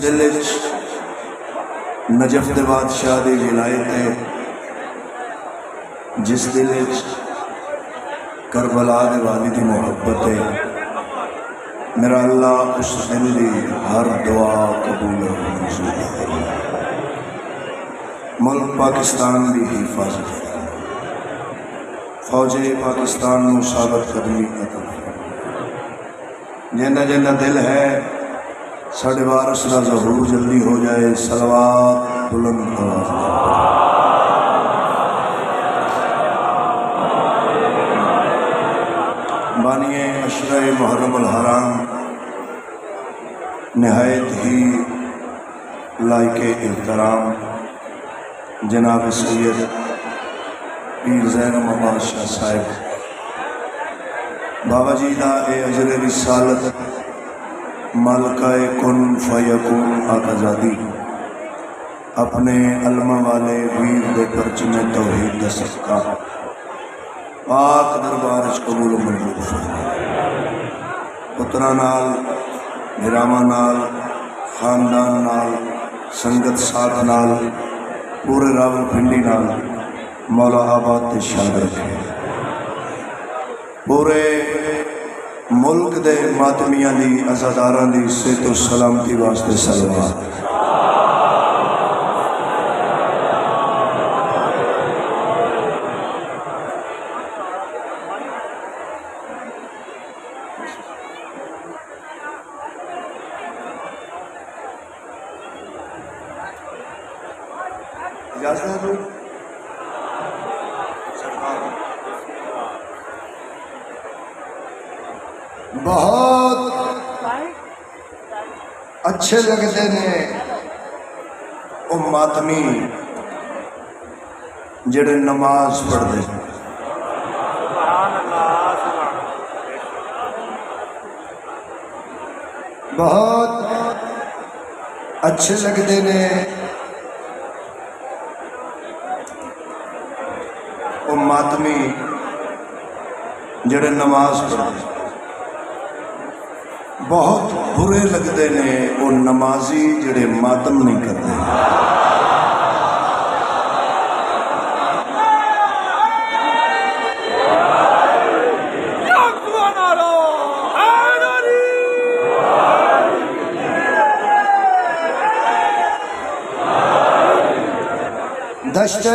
دل وچ نجف دے بادشاہ دی ولایت ہے، جس دل وچ کربلا دے والی دی محبت ہے، میرا اللہ اس دل دی ہر دعا قبول و منظور فرمائے۔ ملک پاکستان دی حفاظت فرمائے، فوج پاکستان نو ثابت قدمی عطا فرمائے۔ جنہ جنہ دل ہے ساڑھے وارث دا ظہور جلدی ہو جائے، صلوات بلند آواز میں۔ بانی عشرہ محرم الحرام نہایت ہی لائق احترام جناب سید پیر زین عباس شاہ صاحب بابا جی دا اے اجر رسالت مالکہ کن فیکون آقازادی اپنے علمہ والے ویر دے پرچم توحید دا صدقہ پاک دربارش قبول و منظور فرمائے۔ پترا نال، گراما نال، خاندان نال، سنگت ساتھ نال، پورے راول پنڈی نال مولا آباد تے شاد رکھے۔ پورے ملک دے ماتمیاں دی عزاداراں دی صحت و سلامتی واسطے صلوات۔ اجازت ہے تو بہت اچھے لگتے نے وہ ماتمی جڑے نماز پڑھتے ہیں، بہت اچھے لگتے نے وہ ماتمی جڑے نماز پڑھتے ہیں، بہت برے لگتے نے وہ نمازی جڑے ماتم نہیں کرتے۔ دشت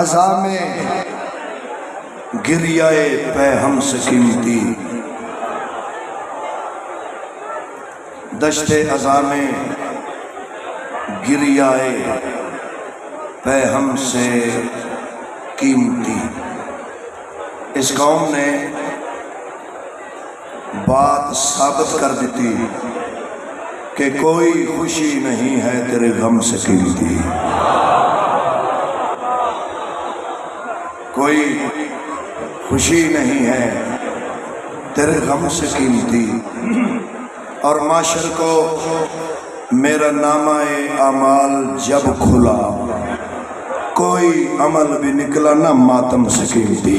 عزا میں گریائے پہ ہم سے قیمتی، دشت عزا میں گریائے پہ ہم سے قیمتی۔ اس قوم نے بات ثابت کر دیتی کہ کوئی خوشی نہیں ہے تیرے غم سے قیمتی، کوئی خوشی نہیں ہے تیرے غم سے قیمتی۔ اور معاشر کو میرا نامہ اعمال جب کھلا، کوئی عمل بھی نکلا نہ ماتم سے قیمتی۔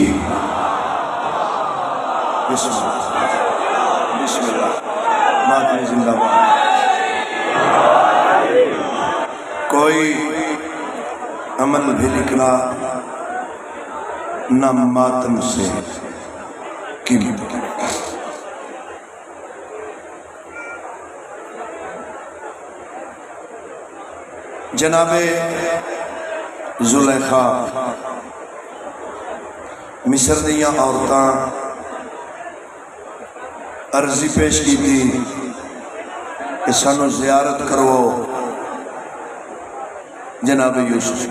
بسم اللہ، بسم اللہ، ماتم زندہ باد۔ کوئی عمل بھی نکلا نہ ماتم سے قیمتی۔ جناب زلیخا مصر دیاں عورتاں عرضی پیش کی تھی کہ سانو زیارت کرو جناب یوسف۔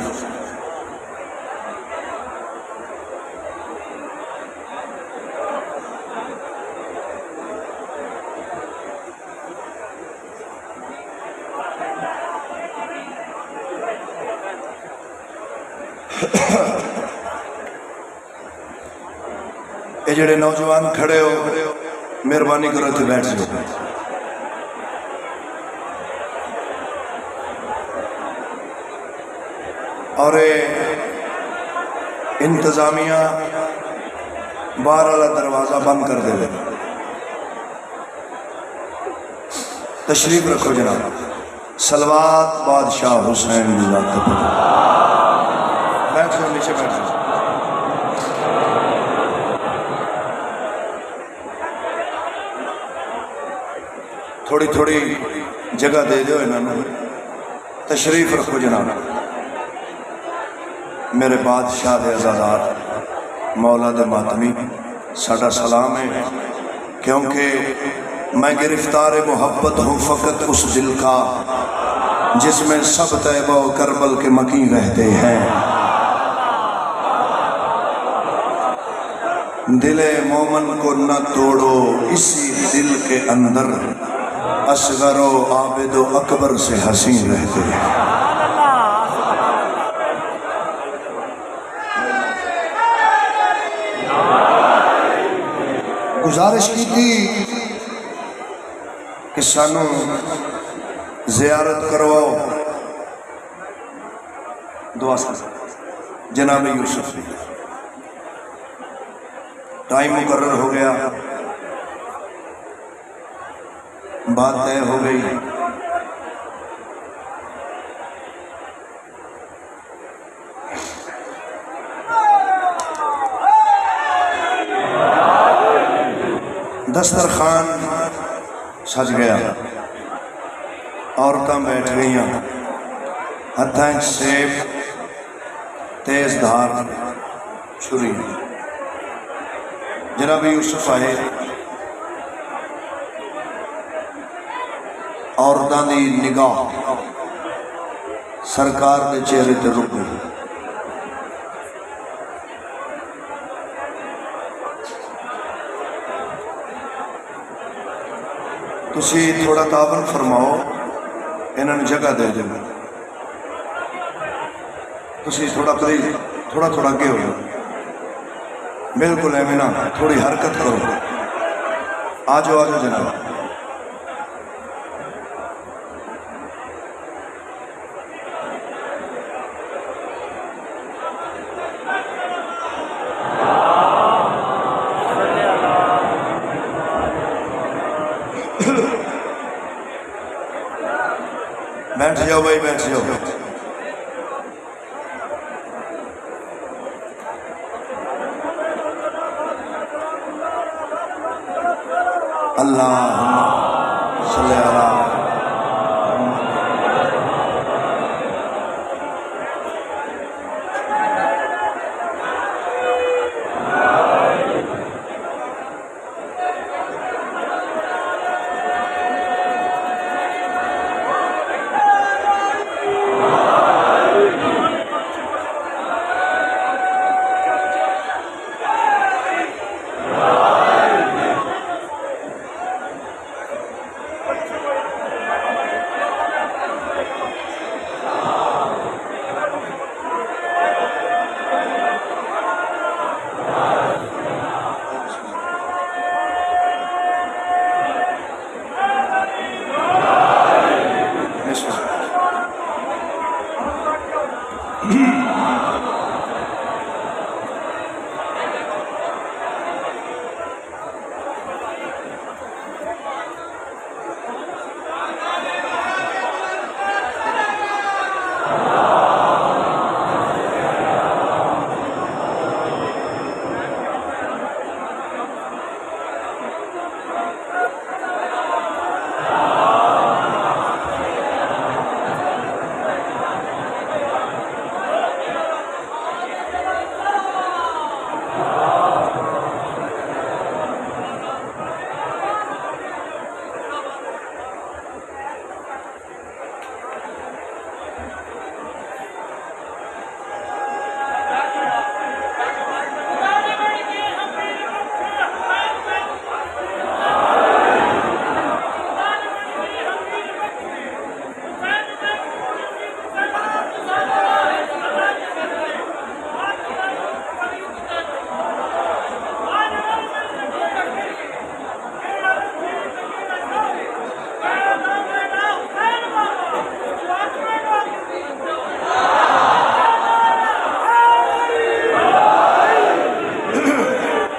یہ جڑے نوجوان کھڑے ہو مہربانی کرو تے بیٹھ جاؤ۔ اور انتظامیہ باہر والا دروازہ بند کر دے، تشریف رکھو جناب. صلوات بادشاہ حسین کی ذات پر. بیٹھ جاؤ نیچے بیٹھ جاؤ. تھوڑی تھوڑی جگہ دے دو انہوں. تشریف رکھو جناب. میرے بادشاہ دے عزادار مولا دے ماتمی ساڈا سلام ہے، کیونکہ میں گرفتار محبت ہوں فقط اس دل کا جس میں سب طیبہ و کربل کے مکین رہتے ہیں. دل مومن کو نہ توڑو، اسی دل کے اندر اصغر و عابد و اکبر سے حسین رہتے ہیں. گزارش کی تھی کہ سانو زیارت کرواؤ. دعا سے جناب یوسف نے ٹائم مقرر ہو گیا، بات طے ہو گئی. دسترخوان سج گیا، عورتیں بیٹھ گئی، ہتھیں سیب، تیز دھار چھری. جناب یوسف آئے، عورتاں دی نگاہ سرکار دے چہرے تے رک گئی. تسی تھوڑا تعاون فرماؤ، انہوں نے جگہ دے دیں. تسی تھوڑا قریب، تھوڑا تھوڑا اگے ہو جاؤ. بالکل ایویں نہ، تھوڑی حرکت کرو. آ جاؤ جناب. بیٹھ جاؤ بھائی، بیٹھ جاؤ. اللہم صلی اللہ.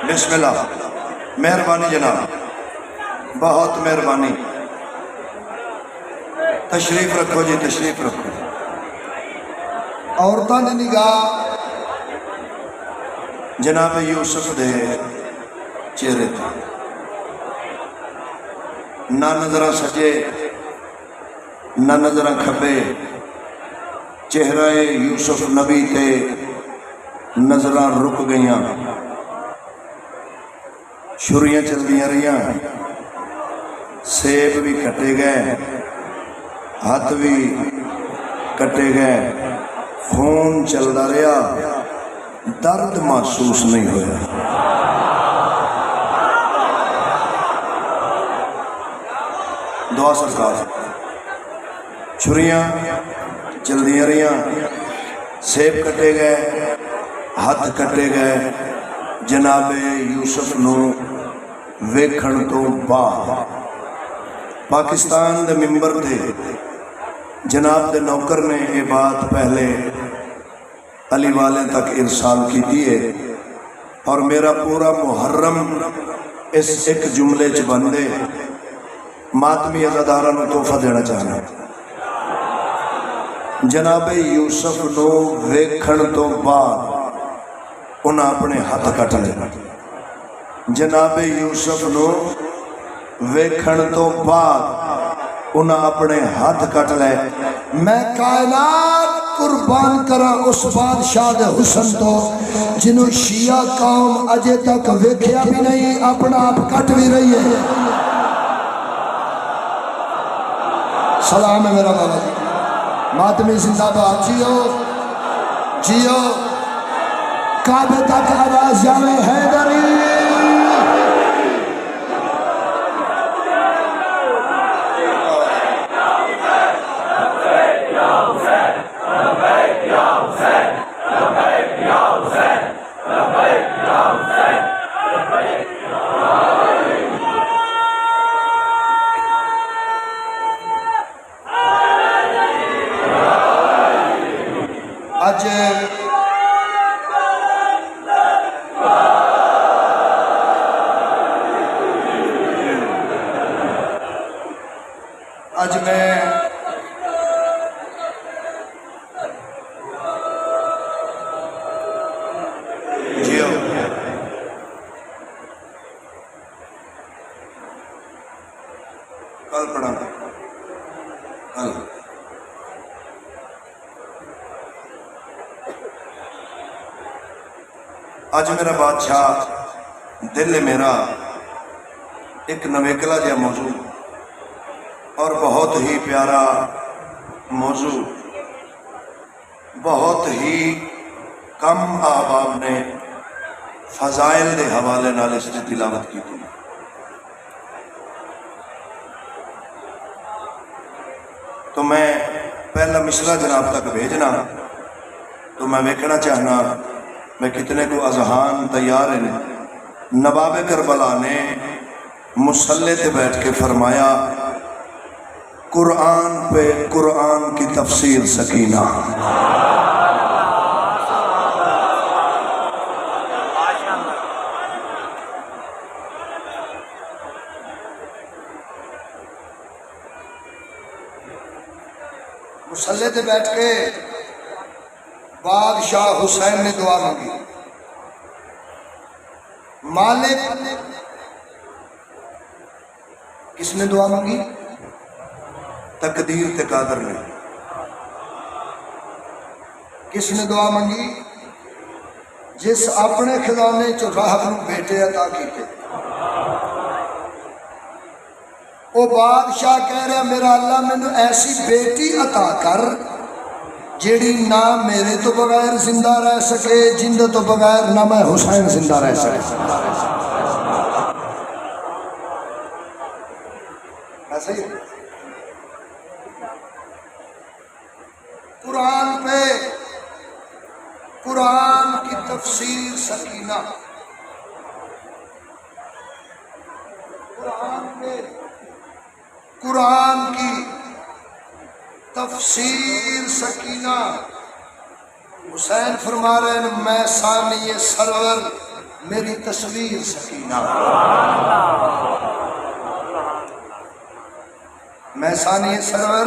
بسم اللہ. مہربانی جناب، بہت مہربانی. تشریف رکھو جی، تشریف رکھو۔ عورتوں کی نگاہ جناب یوسف دے چہرے تے نہ نظر سجے نہ نظر کھبے، چہرہ یوسف نبی تے نظر رک گئیاں، چھریاں چلدیاں رہیاں، سیب بھی کٹے گئے، ہاتھ بھی کٹے گئے، خون چلدا رہا، درد محسوس نہیں ہویا۔ دعا سرکار، چھریاں چلدیاں رہیاں، سیب کٹے گئے، ہاتھ کٹے گئے، جناب یوسف نو ویکھن تو بعد پاکستان دے ممبر تے جناب دے نوکر نے یہ بات پہلے علی والے تک ارسال کی ہے، اور میرا پورا محرم اس ایک جملے چ بندے ماتمی عزاداراں نو تحفہ دینا چاہنا۔ جناب یوسف نو ویکھن تو بعد انہاں اپنے ہاتھ کٹ لے۔ جناب یوسف نو ویکھن تو بعد انہاں اپنے ہاتھ کٹ لے۔ میں کائنات قربان کرا اس بادشاہ دے حسن تو جنہوں شیعہ قوم اجے تک ویکھیا بھی نہیں، اپنا آپ کٹ بھی رہی ہے۔ سلام ہے میرا بابا جی، ماتمی زندہ باد، جیو جیو، کعبے تک آواز جاوے حیدری۔ آج میں جیو کل پڑھا کل آج میرا بادشاہ دل میرا ایک نویکلا جا موضوع اور بہت ہی پیارا موضوع، بہت ہی کم احباب نے فضائل دے حوالے نال اس کی تلاوت کی تھی۔ تو میں پہلا مصرع جناب تک بھیجنا، تو میں ویکھنا چاہنا میں کتنے کو اذہان تیار ہیں۔ نواب کربلا نے مصلی تے بیٹھ کے فرمایا، قرآن پہ قرآن کی تفسیر سکینہ۔ مصلی تے بیٹھ کے بادشاہ حسین نے دعا مانگی، مالک، کس نے دعا مانگی؟ تقدیر تے قادر نے۔ کس نے دعا مانگی؟ جس اپنے خزانے چو راہب نو بیٹے عطا کیتے۔ وہ بادشاہ کہہ رہا میرا اللہ مینوں ایسی بیٹی عطا کر جیڑی نہ میرے تو بغیر زندہ رہ سکے، جند تو بغیر نہ میں حسین زندہ رہ سکے۔ ایسا ہی قرآن پہ قرآن کی تفسیر سکینہ، قرآن پہ قرآن کی تفسیر سکینہ۔ حسین فرما رہے ہیں میں ثانی سرور میری تصویر سکینہ، میں ثانی سرور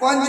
5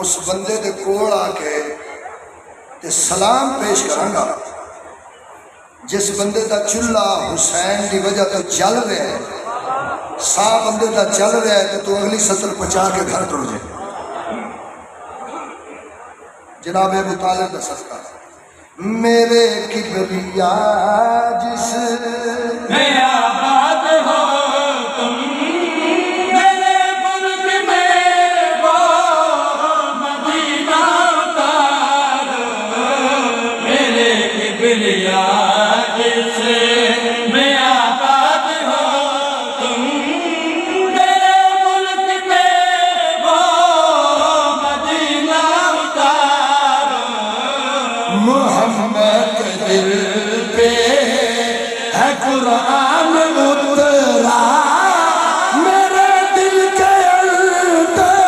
اس بندے دے کول آ کے تے سلام پیش کرانگا جس بندے دا چولہا حسین دی وجہ تو جل رہا ہے، سا بندے دا چل رہا ہے تو اگلی سطر پچا کے گھر ٹر جائے۔ جناب ابو طالب دا صدقہ میرے کبریا جس میں آباد ہو تم میرے ملک میں وہ مدینہ اتارو میرے کبریا جس میں آباد ہو تم میرے ملک میں وہ مدینہ اتارو محمد دل پہ ہے قرآن اترا میرے دل کے اندر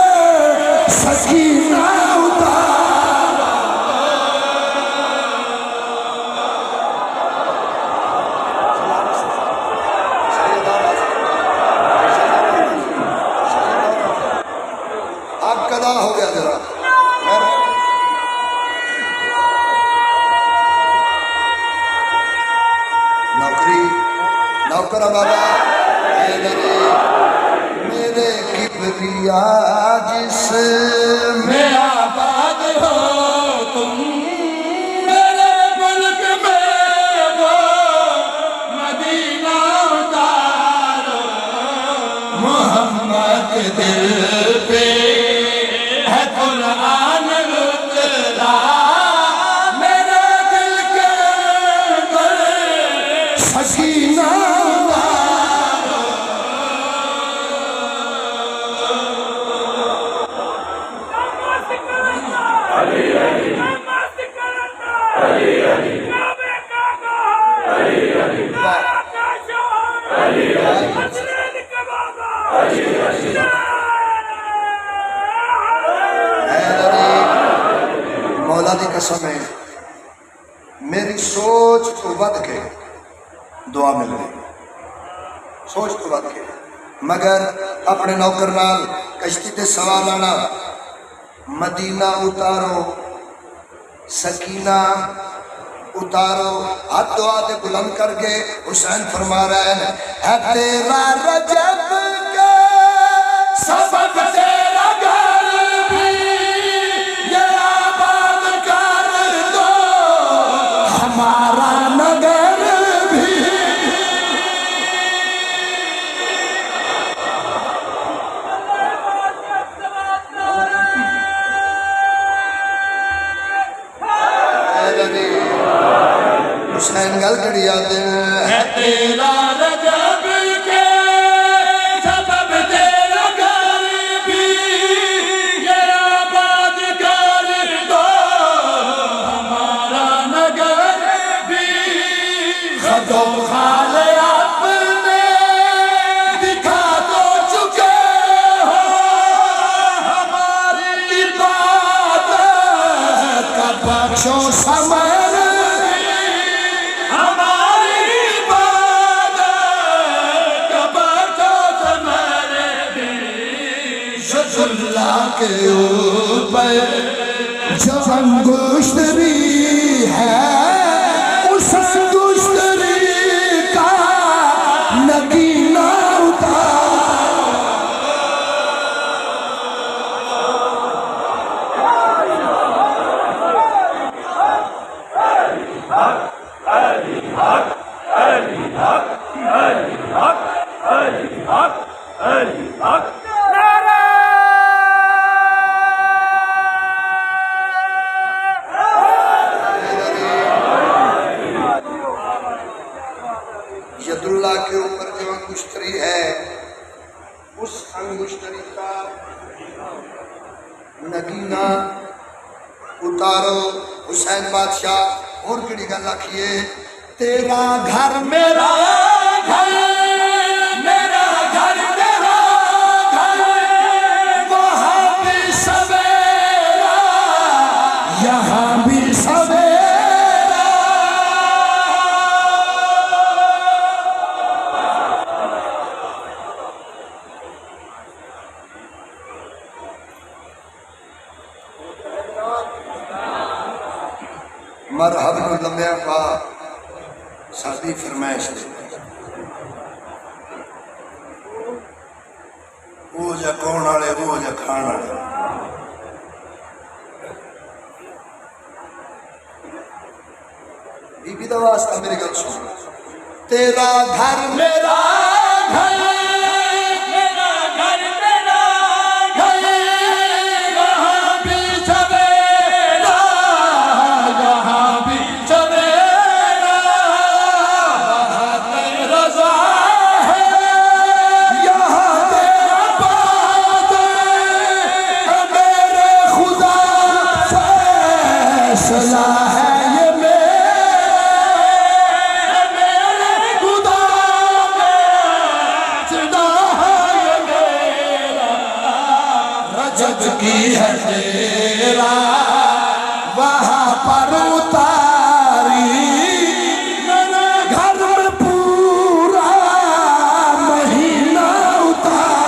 سکینہ اتارا۔ آپ قضا ہو گیا ذرا نوکر بابا میرے کبریا جس میں آباد ہو تم میرے ملک میں وہ مدینہ اتارو محمد دل پہ ہے قرآن اترا میرے دل کے اندر سکینہ مولا دی قسم ہے میری سوچ تو ود کے دعا مل گئی، سوچ تو ود کے، مگر اپنے نوکر نال کشتی تے سوار آنا مدینہ اتارو سکینہ اتارو، ہاتھ دعا دے بلند کر کے حسین فرما رہے ہیں ہے تیرا رجب کا سبب تیرا گھر بھی یہ آباد کر دو ہمارا نگر بھی حسین گل کڑی آتے ہے تیرا رجب کے سبب تیرا گھر بھی یہ آباد کر دو ہمارا نگر بھی خدم خال اپنے دکھا تو چکے ہو ہماری عبادت کا بخشو سمر اللہ کے اوپر جو انگشتری ہے اس انگشتری کا نگینہ اتار۔ ید اللہ کے اوپر جو انگشتری ہے اس انگشتری کا نگینہ اتارو۔ حسین بادشاہ اور کڑی گل آکھیے تیرا گھر میرا گھر میرا گھر تیرا گھر وہاں بھی سویرا یہاں بھی سویرا۔ مرحب نو لمیا پا ساری فرمائش دے وہ جا کون والے وہ جا کھان والے بی بی دا واسطہ میری گل سن تیرا گھر میرا گھر میرا گھر میرا گھر یہاں بھی سویرا یہاں بھی سویرا وہاں تیرا رضا ہے یہاں تیرا بات ہے میرے خدا فیصلہ ہے یہ رجب کی ہے تیرا وہاں پر اتاری میرے گھر میں پورا مہینہ اتار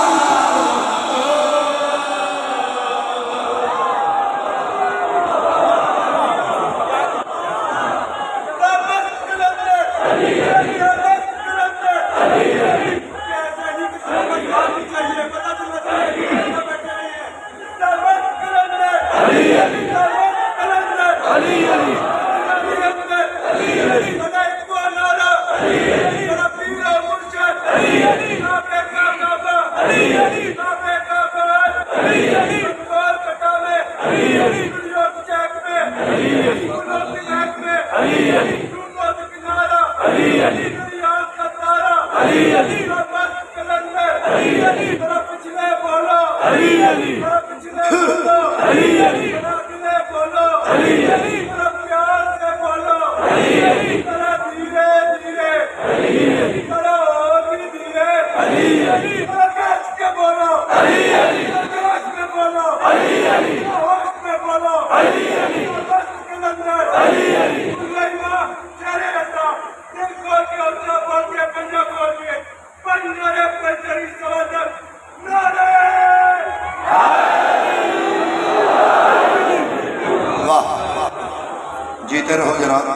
جیتے رہو جناب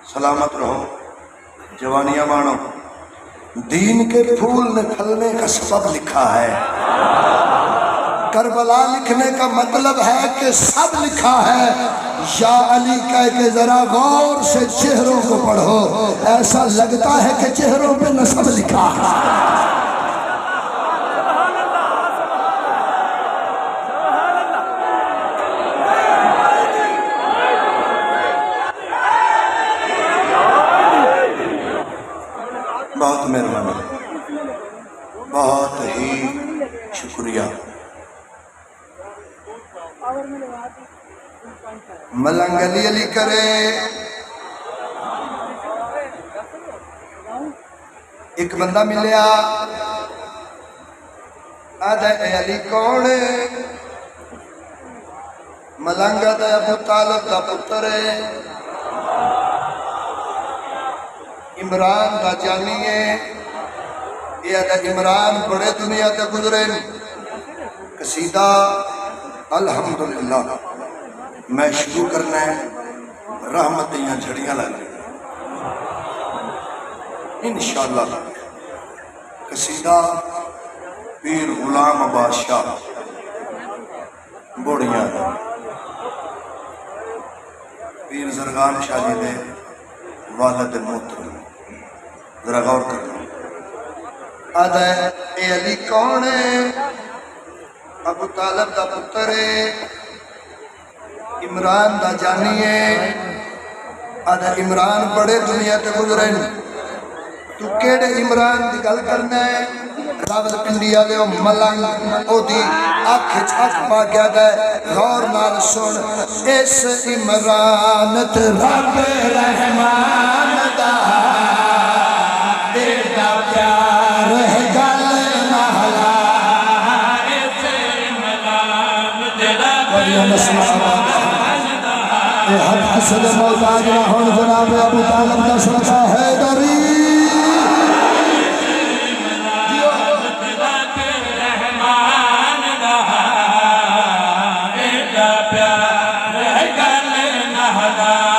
سلامت رہو جوانیاں مانو دین کے پھول نکلنے کا سبب لکھا ہے کربلا لکھنے کا مطلب ہے کہ سب لکھا ہے یا علی کہہ کے ذرا غور سے چہروں کو پڑھو ایسا لگتا ہے کہ چہروں پہ نسب لکھا ہے بہت مہربانی بہت ہی شکریہ ملنگ علی علی کرے ایک بندہ ملیا آدھا اے علی کون ہے ملنگ آدھا ابو طالب دا پتر ہے عمران دا جانی ہے یہ آدھا عمران بڑے دنیا تے گزرے قصیدہ الحمدللہ میں شروع کرنا ہے رحمت دیاں جھڑیاں لگے انشاءاللہ قصیدہ پیر غلام بادشاہ بوڑیاں پیر زرگان شاہ جی دے والد محترم ذرا غور کرنا آدھا اے علی کون ہے ابو طالب دا پتر ہے عمران دا جانی ہے آدھا عمران بڑے دنیا تے گزرے تو کیڑے عمران دی گل کرنا ہے راول پنڈی والے ملنگ او دی اکھ پا گیا ہے غور نال سن اس عمران تے رب رحمان دا ایڈا پیار ہے گل نہلا اس عمران تے رب حد حسد محتاج نہ ہون جناب ابو طالب دا سلطہ حیدری پیار ہے گل نہلا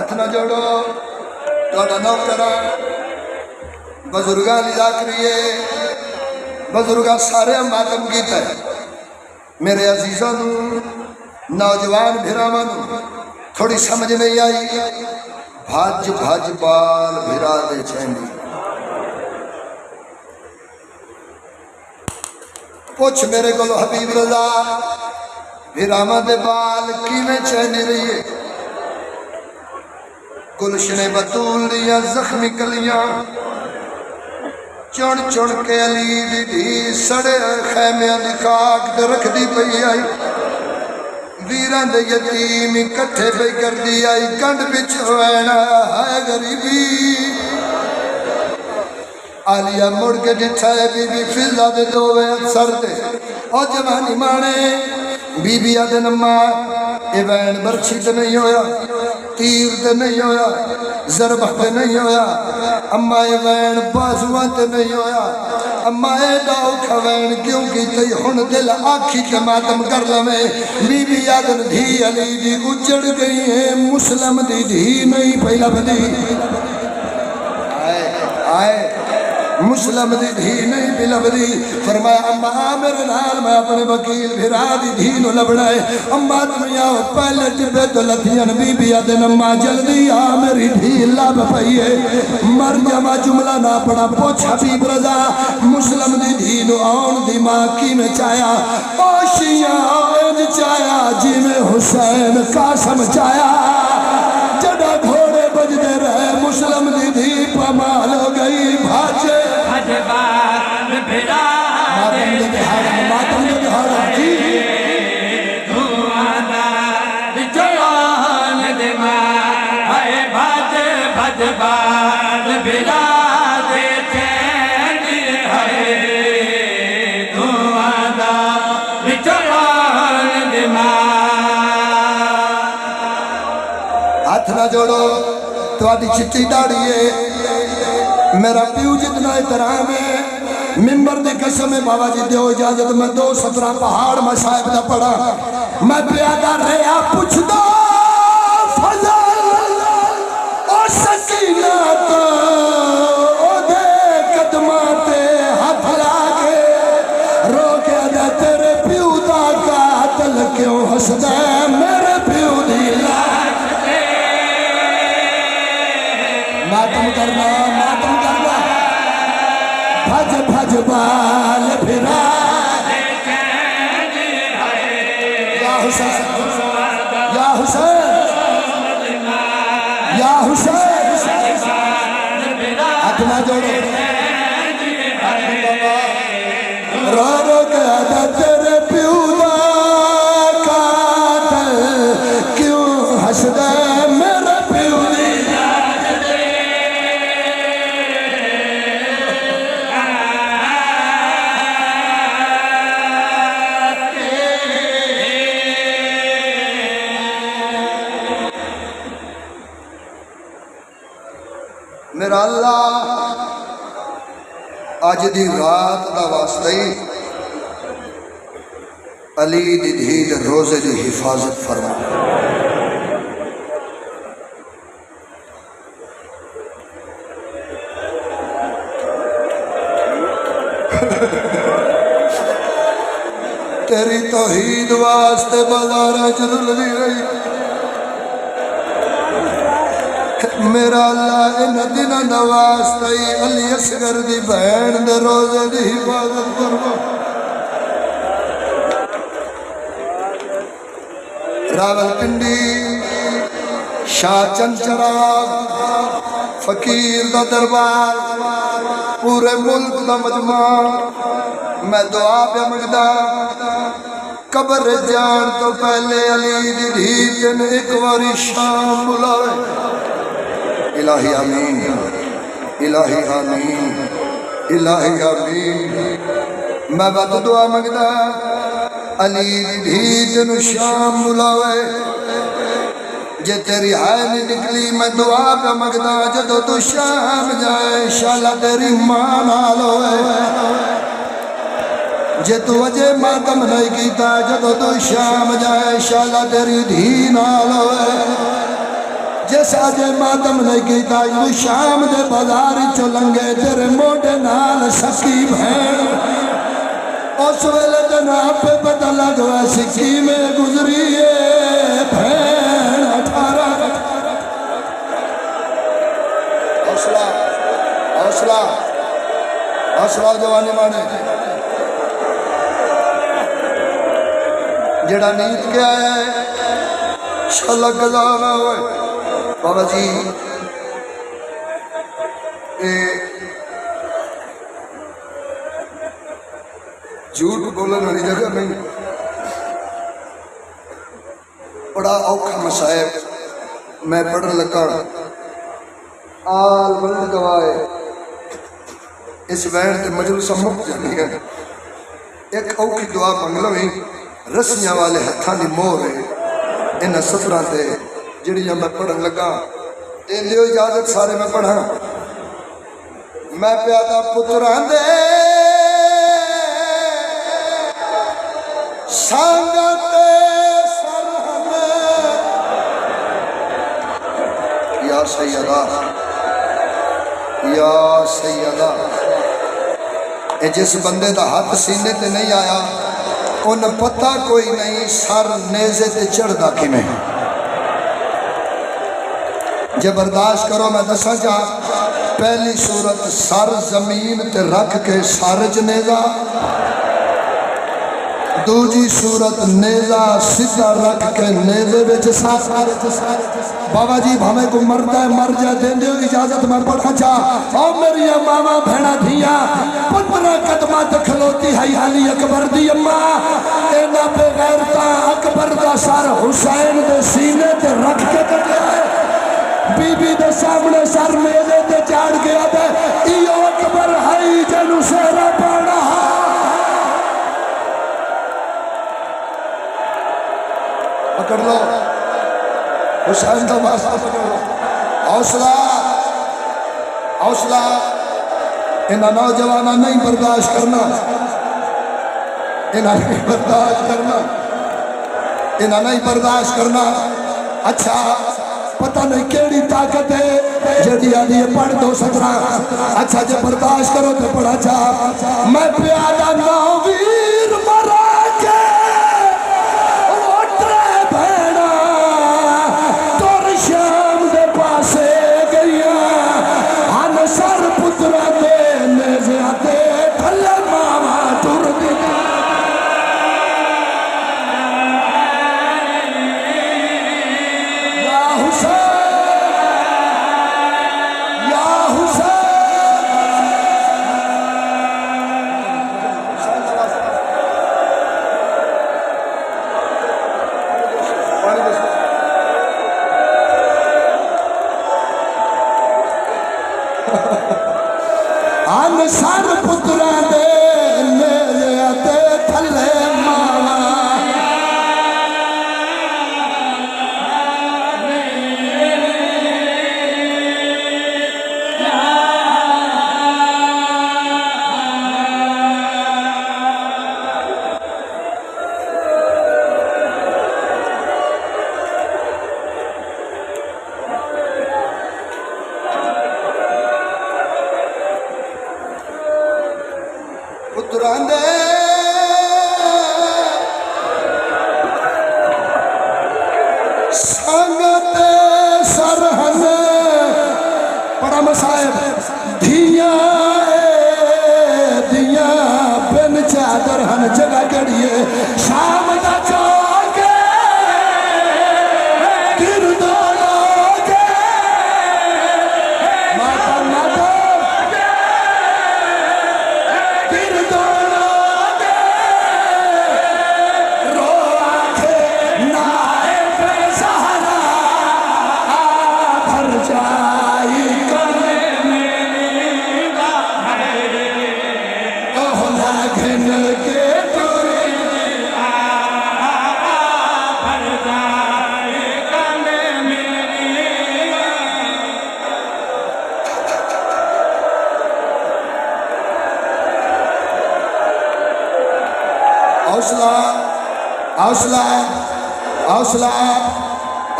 ہاتھ نہ جوڑو تہاڈا نوکر بزرگاں دی ذاکریے بزرگاں سارے ماتم کیتا ہے میرے عزیزاں نوجوان بھراواں تھوڑی سمجھ نہیں آئی بھج بھج بال بھرا دے چھیندی پوچھ میرے کو حبیب رضا بھراواں دے بال کیویں چھیندی رہی ہے گلشن بطول دیا زخمی کلیاں چون چون کے علی دی دی سڑے خیمیاں دی خاک تے رکھ دی پئی آئی ویران دے یتیم کٹھے پہ کر دی آئی کنڈ بچ ہوئینا ہے غریبی آلیا مڑ کے ڈٹھا ہے بی بی فضا دے دووے سر دے او جوانی مانے بی بی آدھے نمہ ایوین برچھی تے نہیں ہویا تیر تے نہیں ہویا ضربہ تے نہیں ہویا اما ایوین بازوان تے نہیں ہویا اما اے ڈاؤ کھوین کیوں کی تی ہن دل آکھی تے ماتم کر لمیں بی بی آدھن دھی علی دی اجڑ گئی ہے مسلم دی دھی نہیں پہلا بدی آئے مسلم دی دھی نہیں بھی لبدی فرمایا اما میرے نال میں اپنے وکیل بھرا دی دھی نو لبڑائے اما تم یاو پہلے ٹبے تو لتھین بی بی آدن اما جلدی میری دھی لب پئیے مر جمع جملہ نہ پڑا پوچھ حبیب رضا مسلم دی دھی نو آن دی ماں کی میں چایا اوشیاں آن چایا جی میں حسین قاسم چایا جڑا گھوڑے بج دے رہے مسلم دی دھی پمال ہو گئی بھاجے بال بھرا دے ماتم دے دہاڑا جی دھواں دار جوان دے ماں اے بھج بھج بال بھرا دے چین ہے دھواں دار جوان دے ماں ہاتھ نہ جوڑو تو آدھی چٹی داڑی ہے میرا پیو جتنا احترام ہے ممبر دے قسم ہے بابا جی دیو اجازت میں 217 پہاڑ میں صاحب دا پڑا میں پیادہ رہا پوچھ دو فضل او سکینات او دے قدماتے ہاتھ لاغے رو کے دے تیرے پیو دا قاتل کیوں ہس دے میرے پیو دی لاش دے ماتم کرنا بھج بھج بال بھرا یا حسین یا حسین یا حسین ہاتھ نہ جوڑو رو رو کے آدھا تیرے پیو دا قاتل کیوں ہس دے میرے پیو دی میرا اللہ آج دی رات دا واسطہ ہی علی دی دھی دے روزے دی حفاظت فرما تیری توحید واسطے بازار چل دی رہی میرا اللہ ان دنوں دا واسطہ ہی علی اصغر دی بہن دے روزے دی حفاظت فرما راول پنڈی شاہ چند چراغ فقیر دا دربار پورے ملک دا مجمع میں دعا پہ منگدا قبر جان تو پہلے علی دی دھی تین ایک واری شام بلائے الہی آمین الہی آمین الہی آمین میں بات دعا منگدا علی دی دھی تین شام بلاوے جے تیری ہائے نہیں نکلی میں دعا پہ منگدا جدو تو شام جائے انشاءاللہ تیری ماں نال ہوئے جے تو وجہ ماتم نہیں کیتا جدو تو شام جائے انشاءاللہ تیری دھی نال ہوئے جس اجے ماتم نہیں کیتا تو شام دے بازار چو لنگے تیرے موڈے نال سکی بھین اس ویلے جناب پہ پتہ لگوا سکی میں گزری ہے بھین 18 حوصلہ حوصلہ حوصلہ جوانی مانے جڑا نیت کیا ہے شاللہ قضا نہ ہوئے بابا جی جھوٹ بولن والی جگہ نہیں بڑا اوکھا مسائب میں پڑھن لگا آل بلد گوائے اس وین تے مجلسہ مک جانی ہے ایک اوکھی دعا منگلو ہی رسیاں والے ہتھاں دی مور ہے انہاں سطراں تے جڑیاں میں پڑھن لگا دین دیو اجازت سارے میں پڑھا میں پیادا پتران دے سانگتے سرحن یا سیدہ یا سیدہ اے جس بندے دا ہاتھ سینے تے نہیں آیا ان پتہ کوئی نہیں سر نیزے تے چڑھ دا کی میں جب برداشت کرو میں دسا جا پہلی صورت سر زمین تے رکھ کے سارج نیزہ دوجی صورت نیزہ سدھا رکھ کے نیزے بچ سار بابا جی ہمیں کو مرد ہے مر جائے دین دیو اجازت میں پڑھا چاہ اور میری ماما بھیڑا دھیا 15 قدمہ دکھلوتی ہے علی اکبر دی اممہ اینا پہ غیرتا اکبر دا سار حسین دے سینے تے رکھ کے گیا ہے بی بی دے سامنے سر میزے تے چاڑ گیا دے ایو اکبر ہائی جنو سہرہ پانا پکڑ لو حسین کا واسطہ پکڑ لو حوصلہ حوصلہ انہاں نوجوانہ نہیں برداشت کرنا انہاں نہیں برداشت کرنا انہاں نہیں برداشت کرنا اچھا پتہ نہیں کیڑی طاقت ہے جڑی آدھی پڑھ دو 17 اچھا جب برداشت کرو تو پڑھا چاہ میں پیادہ نویر مرا کے سر پترا دے میرے تے تھلے ماوا پتران دے سانگت سرحن بڑا مسائب دھیاں دھیاں بن چادر ہن جگہ کڑیے شام دا چوکے گردانوں کے ماتا ماتا حوصلہ حوصلہ حوصلہ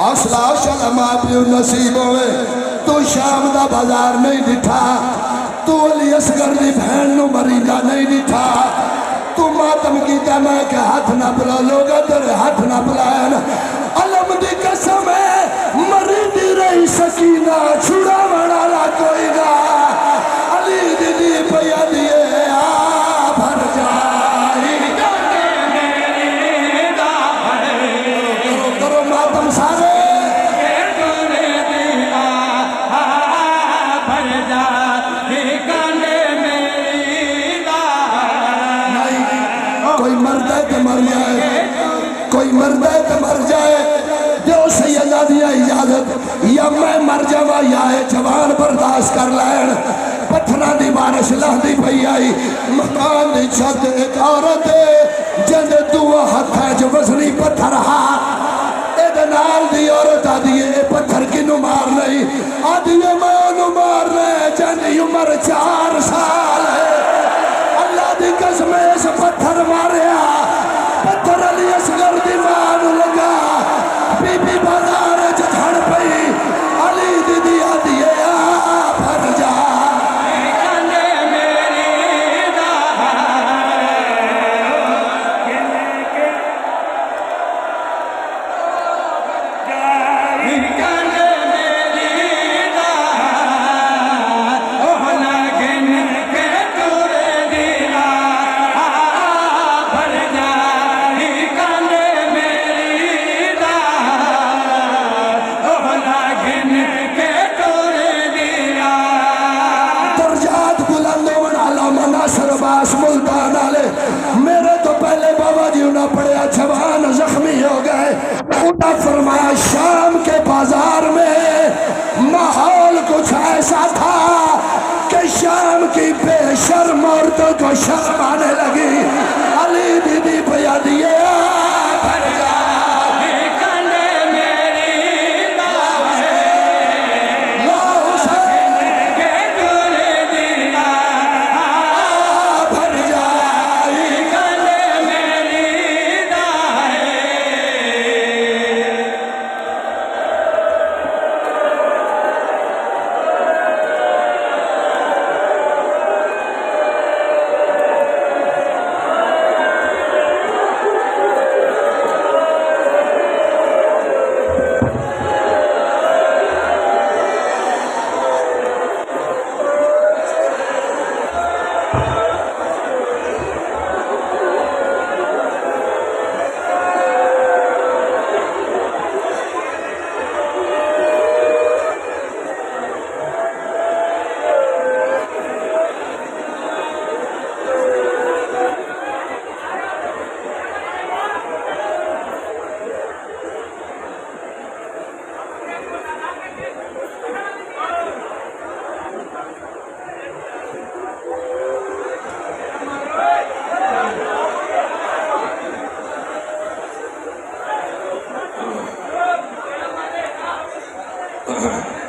حوصلہ شل ماں پیو نصیب ہوئے تو شام دا بازار نہیں ڈٹھا تو علی اصغر دی بہن نو مریندہ نہیں ڈٹھا تو ماتم کیتا میں کہ ہاتھ نہ پلا لوگا تیرے ہاتھ نہ پلائن علم دی قسم ہے مریندی رہی سکینہ چھڑا منالا کوئی گا علی دی دی پیا دیئے آ بھر جائی کرو ماتم سارے کوئی مرد ہے تو مر جائے کوئی مرد ہے تو مر جائے جو سیدہ دیا اجازت یا میں مر جاوا یا جوان برداشت کر لین پتھرہ دی بارش لہدی پئی آئی مکان دی چھت ایک عورت جند دعا ہاتھ ہے جو وزنی پتھر ہاں نال دی عورت آدھیے پتھر کی نمار نہیں آدھیے میں نمار نہیں جنی عمر 4 سال ہے اللہ دی قسم اس پتھر ماریا پتھر علی اصغر دی مان لگا بی بی بازار جھڑ پئی علی دی دی آدھیے آ بھر جا میرے تو پہلے بابا جی انہوں پڑیا جوان زخمی ہو گئے انہوں فرمایا شام کے بازار میں ماحول کچھ ایسا تھا کہ شام کی بے شرم عورتوں کو شرم آنے لگی علی دی دی پیا دیے Ugh.